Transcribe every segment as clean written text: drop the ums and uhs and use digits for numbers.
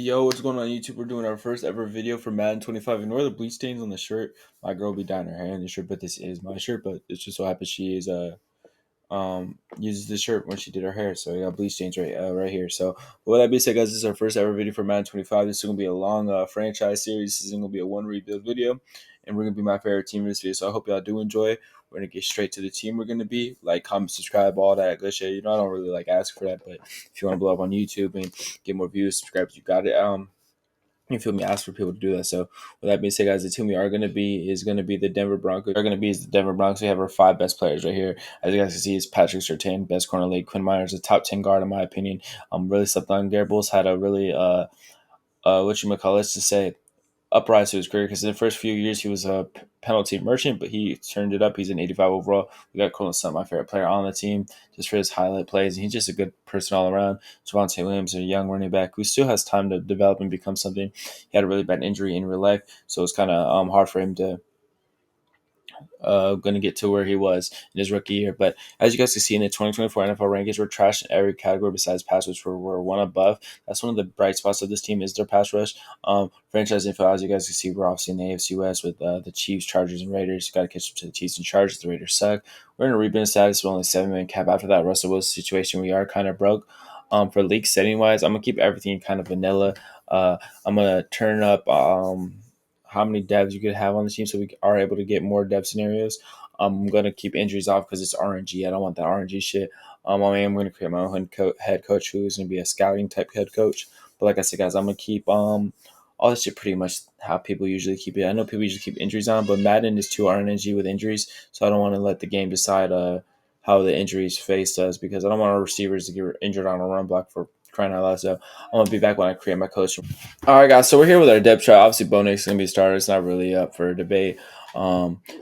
Yo, what's going on YouTube? We're doing our first ever video for Madden 25. Ignore the bleach stains on the shirt. My girl be dyeing her hair in the shirt, but this is my shirt. But it's just so happens she is uses this shirt when she did her hair. So yeah, bleach stains right here. So with that being said, guys, this is our first ever video for Madden 25. This is gonna be a long franchise series. This is gonna be a one rebuild video, and we're gonna be my favorite team in this video. So I hope y'all do enjoy. We're gonna get straight to the team. We're gonna be like, comment, subscribe, all that good shit. I don't really like ask for that, but if you want to blow up on YouTube and get more views, subscribe, you got it. You feel me? Ask for people to do that. So with that being said, guys, the team we are going to be is going to be the Denver Broncos. Are going to be is the Denver Broncos. We have our five best players right here. As you guys can see, is Patrick Surtain, best corner league. Quinn Myers, a top 10 guard in my opinion. Really slept on. Garrett Bowles had a really what you might call it to say uprise to his career because in the first few years he was a penalty merchant, but he turned it up. He's an 85 overall. We got Colin Stunt, my favorite player on the team, just for his highlight plays. And he's just a good person all around. Javonte Williams, a young running back who still has time to develop and become something. He had a really bad injury in real life, so it's kind of hard for him to going to get to where he was in his rookie year. But as you guys can see in the 2024 NFL rankings, we're trash in every category besides pass rush. We're one above. That's one of the bright spots of this team is their pass rush. Franchise info, as you guys can see, we're obviously in the AFC West with the Chiefs, Chargers, and Raiders. Got to catch up to the Chiefs and Chargers. The Raiders suck. We're in a rebuild status with only 7 million cap. After that Russell Wilson situation, we are kind of broke. For league setting wise, I'm gonna keep everything kind of vanilla. I'm gonna turn up how many devs you could have on the team so we are able to get more dev scenarios. I'm going to keep injuries off because it's RNG. I don't want that RNG shit. I am going to create my own head coach who is going to be a scouting type head coach. But like I said, guys, I'm going to keep all this shit pretty much how people usually keep it. I know people usually keep injuries on, but Madden is too RNG with injuries, so I don't want to let the game decide how the injuries faced us because I don't want our receivers to get injured on a run block for crying out loud. So I'm going to be back when I create my coach. All right, guys. So we're here with our depth chart. Obviously, Bo Nix is going to be a starter. It's not really up for debate.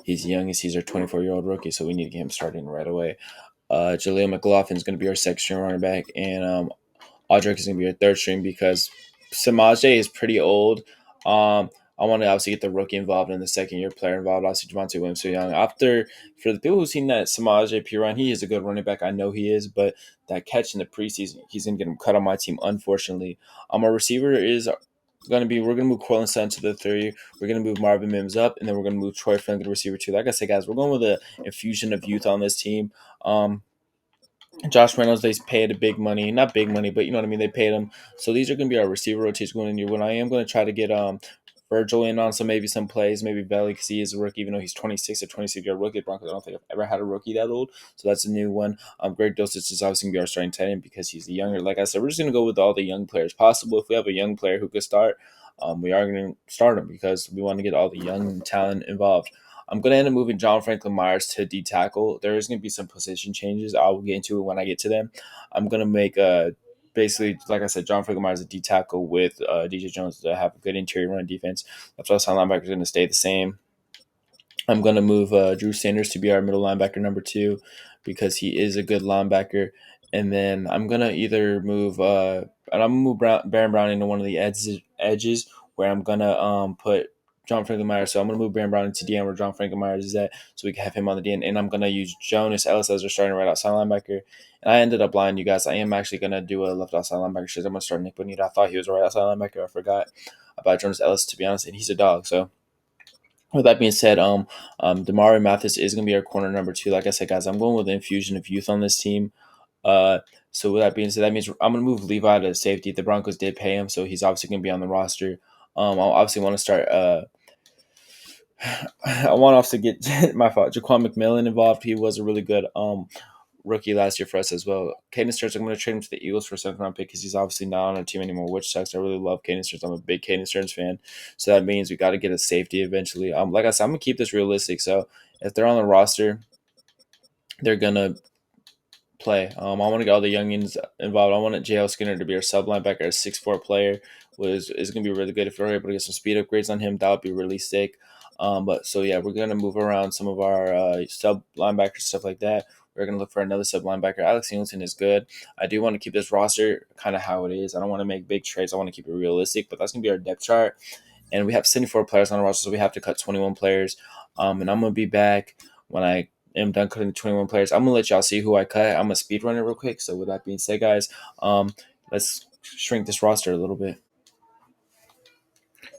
He's the youngest. He's our 24-year-old rookie, so we need to get him starting right away. Jaleel McLaughlin is going to be our second string running back, and Audric is going to be our third string because Samaje is pretty old. I want to obviously get the rookie involved and the second year player involved. Obviously, Javonte Williams so young. After for the people who've seen that Samaje Piran, he is a good running back. I know he is, but that catch in the preseason, he's going to get him cut on my team. Unfortunately, our receiver is going to be. We're going to move Cortland Sutton to the 3. We're going to move Marvin Mims up, and then we're going to move Troy Franklin to receiver 2. Like I said, guys, we're going with an infusion of youth on this team. Josh Reynolds, they paid a big money, not big money, but you know what I mean. They paid him, so these are going to be our receiver rotations going in year one. I am going to try to get Virgil in on some plays, maybe Belly because he is a rookie, even though he's 26, a 26-year rookie. Broncos, I don't think I've ever had a rookie that old, so that's a new one. Greg Dulcich is obviously going to be our starting tight end because he's the younger. Like I said, we're just going to go with all the young players possible. If we have a young player who could start, we are going to start him because we want to get all the young talent involved. I'm going to end up moving John Franklin Myers to D tackle. There is going to be some position changes. I will get into it when I get to them. I'm going to make basically, like I said, John Franklin Myers a D tackle with DJ Jones to have a good interior run defense. Left outside linebacker is going to stay the same. I'm going to move Drew Sanders to be our middle linebacker number 2 because he is a good linebacker. And then I'm going to either move and I'm going to move Baron Brown into one of the edges where I'm going to put John Franklin Myers. So I'm going to move Baron Brown into DN where John Franklin Myers is at so we can have him on the DN. And I'm going to use Jonas Ellis as our starting right outside linebacker. And I ended up lying, you guys. I am actually going to do a left outside linebacker shift. I'm going to start Nick Bonita. I thought he was a right outside linebacker. I forgot about Jonas Ellis, to be honest. And he's a dog, so. With that being said, Damari Mathis is going to be our corner number 2. Like I said, guys, I'm going with an infusion of youth on this team. So with that being said, that means I'm going to move Levi to safety. The Broncos did pay him, so he's obviously going to be on the roster. I obviously want to start. I want to also get my fault, Jaquan McMillan involved. He was a really good rookie last year for us as well. Caden Stearns, I'm going to trade him to the Eagles for a second round pick because he's obviously not on our team anymore, which sucks. I really love Caden Stearns. I'm a big Caden Stearns fan. So that means we got to get a safety eventually. Like I said, I'm going to keep this realistic. So if they're on the roster, they're going to play. I want to get all the youngins involved. I want J.L. Skinner to be our sub linebacker, a 6'4" player. Is going to be really good. If we're able to get some speed upgrades on him, that would be really sick. But so yeah, we're going to move around some of our sub linebackers, stuff like that. We're going to look for another sub linebacker. Alex Singleton is good. I do want to keep this roster kind of how it is. I don't want to make big trades. I want to keep it realistic, but that's going to be our depth chart. And we have 74 players on the roster, so we have to cut 21 players. And I'm going to be back when I am done cutting the 21 players. I'm going to let y'all see who I cut. I'm going to speed run it real quick. So with that being said, guys, let's shrink this roster a little bit.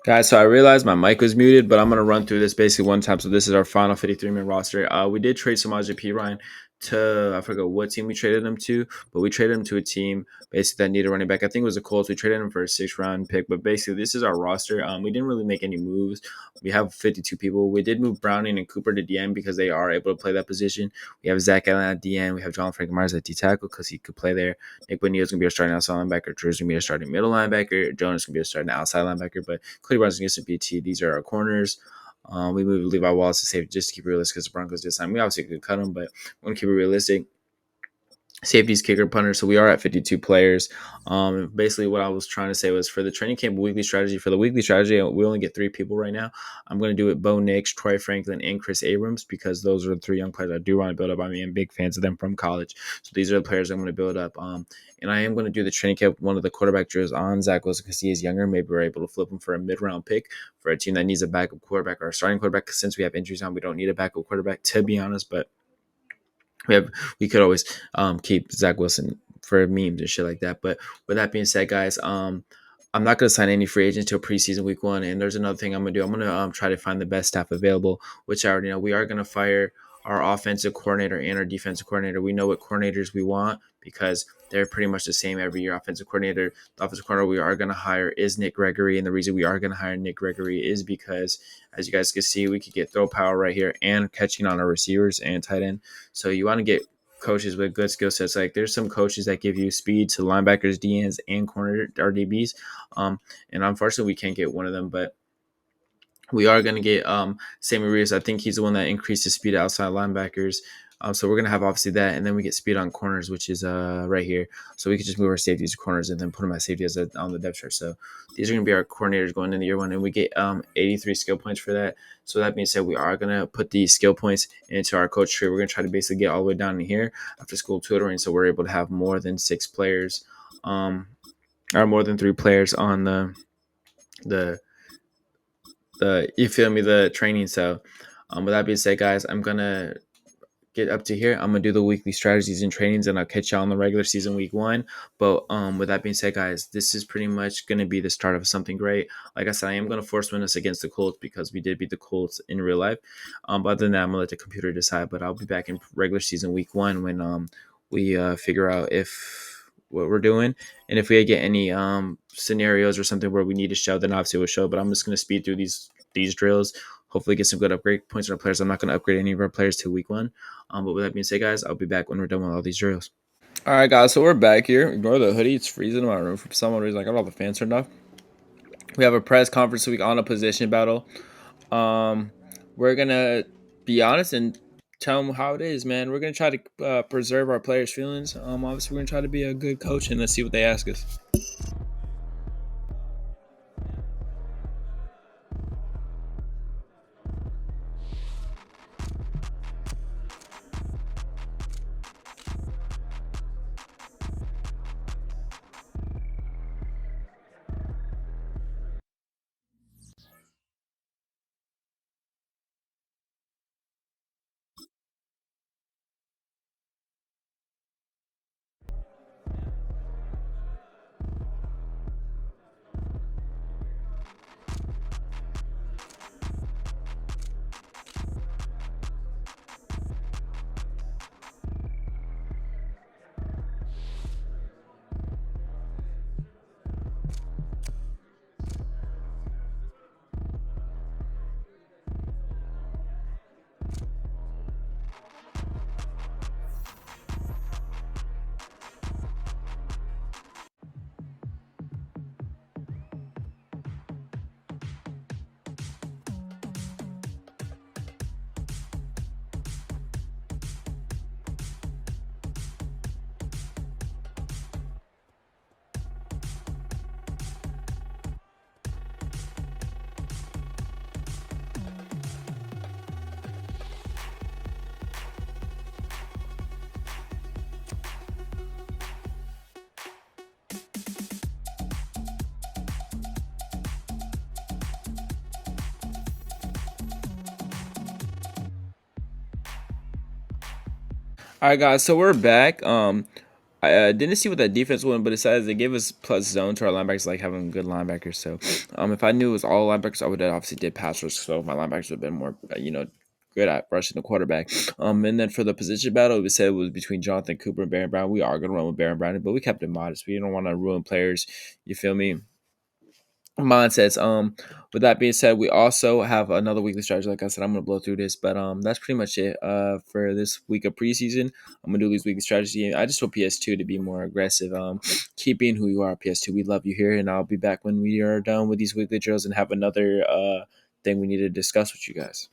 Guys, so I realized my mic was muted, but I'm gonna run through this basically one time. So this is our final 53-man roster. We did trade Samaj P. Ryan to, I forget what team we traded him to, but we traded him to a team basically that needed a running back. I think it was the Colts. We traded him for a 6th round pick, but basically this is our roster. We didn't really make any moves. We have 52 people. We did move Browning and Cooper to DN because they are able to play that position. We have Zach Allen at DN. We have John Frank Myers at D tackle because he could play there. Nick Bonilla gonna be our starting outside linebacker. Drew's gonna be our starting middle linebacker. Jonas gonna be our starting outside linebacker, but Cody Barnes against the BT. These are our corners. We moved Levi Wallace to safety just to keep it realistic because the Broncos this time. We obviously could cut him, but we want to keep it realistic. Safeties, kicker, punter. So we are at 52 players. Basically, what I was trying to say was for the training camp weekly strategy. For the weekly strategy, we only get 3 people right now. I'm going to do it: Bo Nix, Troy Franklin, and Chris Abrams because those are the 3 young players I do want to build up. I mean, I'm big fans of them from college. So these are the players I'm going to build up. And I am going to do the training camp, one of the quarterback drills on Zach Wilson because he is younger. Maybe we're able to flip him for a mid-round pick for a team that needs a backup quarterback or a starting quarterback. Since we have injuries on, we don't need a backup quarterback, to be honest, but we could always keep Zach Wilson for memes and shit like that. But with that being said, guys, I'm not gonna sign any free agents till preseason week 1. And there's another thing I'm gonna do. I'm gonna try to find the best staff available, which I already know. We are gonna fire our offensive coordinator and our defensive coordinator. We know what coordinators we want because they're pretty much the same every year. Offensive coordinator, the offensive coordinator we are gonna hire is Nick Gregory, and the reason we are gonna hire Nick Gregory is because, as you guys can see, we could get throw power right here and catching on our receivers and tight end. So you want to get coaches with good skill sets. Like there's some coaches that give you speed to linebackers, DNs, and corner or DBs. And unfortunately, we can't get one of them, but we are going to get Sammy Rios. I think he's the one that increases speed outside linebackers. So we're going to have obviously that, and then we get speed on corners, which is right here. So we could just move our safeties to corners and then put them at safety on the depth chart. So these are going to be our coordinators going into year 1, and we get 83 skill points for that. So that being said, we are going to put these skill points into our coach tree. We're going to try to basically get all the way down to here after school tutoring, so we're able to have more than 6 players, or more than 3 players on the you feel me, the training. So with that being said, guys, I'm gonna get up to here. I'm gonna do the weekly strategies and trainings, and I'll catch y'all on the regular season week 1. But with that being said, guys, this is pretty much gonna be the start of something great. Like I said, I am gonna force win us against the Colts because we did beat the Colts in real life. But other than that, I'm gonna let the computer decide. But I'll be back in regular season week 1 when we figure out if what we're doing, and if we get any scenarios or something where we need to show, then obviously we'll show. But I'm just gonna speed through these drills. Hopefully get some good upgrade points on our players. I'm not going to upgrade any of our players till week 1. But with that being said, guys, I'll be back when we're done with all these drills. All right, guys, so we're back here. Ignore the hoodie. It's freezing in my room for some reason. I got all the fans turned off. We have a press conference week on a position battle. We're going to be honest and tell them how it is, man. We're going to try to preserve our players' feelings. Obviously, we're going to try to be a good coach, and let's see what they ask us. All right, guys, so we're back. I didn't see what that defense won, but it says they gave us plus zone to our linebackers, like having good linebackers. So, if I knew it was all linebackers, I would have obviously did pass rush. So my linebackers would have been more, good at rushing the quarterback. And then for the position battle, it said it was between Jonathan Cooper and Baron Brown. We are going to run with Baron Brown, but we kept it modest. We don't want to ruin players. You feel me? Mindsets. With that being said, we also have another weekly strategy. Like I said, I'm gonna blow through this, but that's pretty much it. For this week of preseason, I'm gonna do these weekly strategy. I just want PS2 to be more aggressive. Keep being who you are, PS2. We love you here, and I'll be back when we are done with these weekly drills and have another thing we need to discuss with you guys.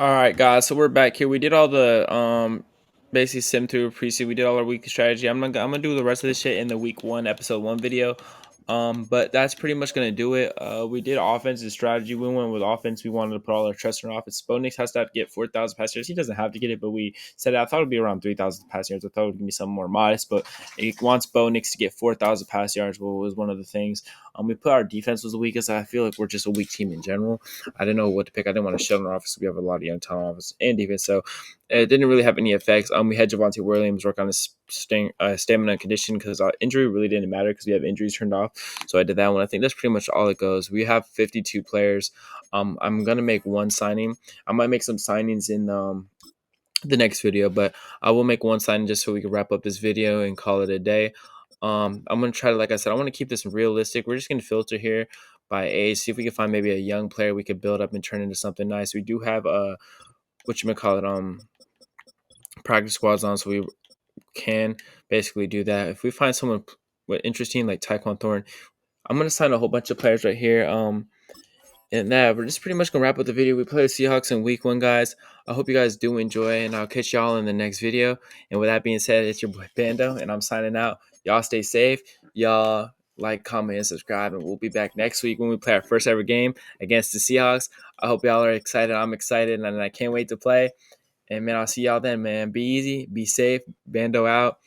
All right, guys. So we're back here. We did all the basically sim through preseason. We did all our weekly strategy. I'm gonna do the rest of this shit in the week one episode one video. But that's pretty much gonna do it. We did offensive strategy. We went with offense. We wanted to put all our trust in our offense. Bonix has to get 4,000 pass yards. He doesn't have to get it, but we said I thought it'd be around 3,000 pass yards. I thought it would be something more modest, but it wants Bonix to get 4,000 pass yards. Was one of the things. We put our defense was the weakest. I feel like we're just a weak team in general. I didn't know what to pick. I didn't want to shut on our offense. We have a lot of young talent offense and defense, so it didn't really have any effects. We had Javante Williams work on his stamina and condition because injury really didn't matter because we have injuries turned off. So I did that one. I think that's pretty much all it goes. We have 52 players. I'm gonna make one signing. I might make some signings in the next video, but I will make one signing just so we can wrap up this video and call it a day. I'm gonna try to, like I said, I want to keep this realistic. We're just gonna filter here by age, see if we can find maybe a young player we could build up and turn into something nice. We do have what you may call it practice squads on, so we can basically do that. If we find someone interesting like Tyquan Thorne, I'm gonna sign a whole bunch of players right here. And that we're just pretty much gonna wrap up the video. We play the Seahawks in week 1, guys. I hope you guys do enjoy, and I'll catch y'all in the next video. And with that being said, it's your boy Bando, and I'm signing out. Y'all stay safe. Y'all like, comment, and subscribe, and we'll be back next week when we play our first ever game against the Seahawks. I hope y'all are excited. I'm excited, and I can't wait to play. And man, I'll see y'all then, man. Be easy, be safe. Bando out.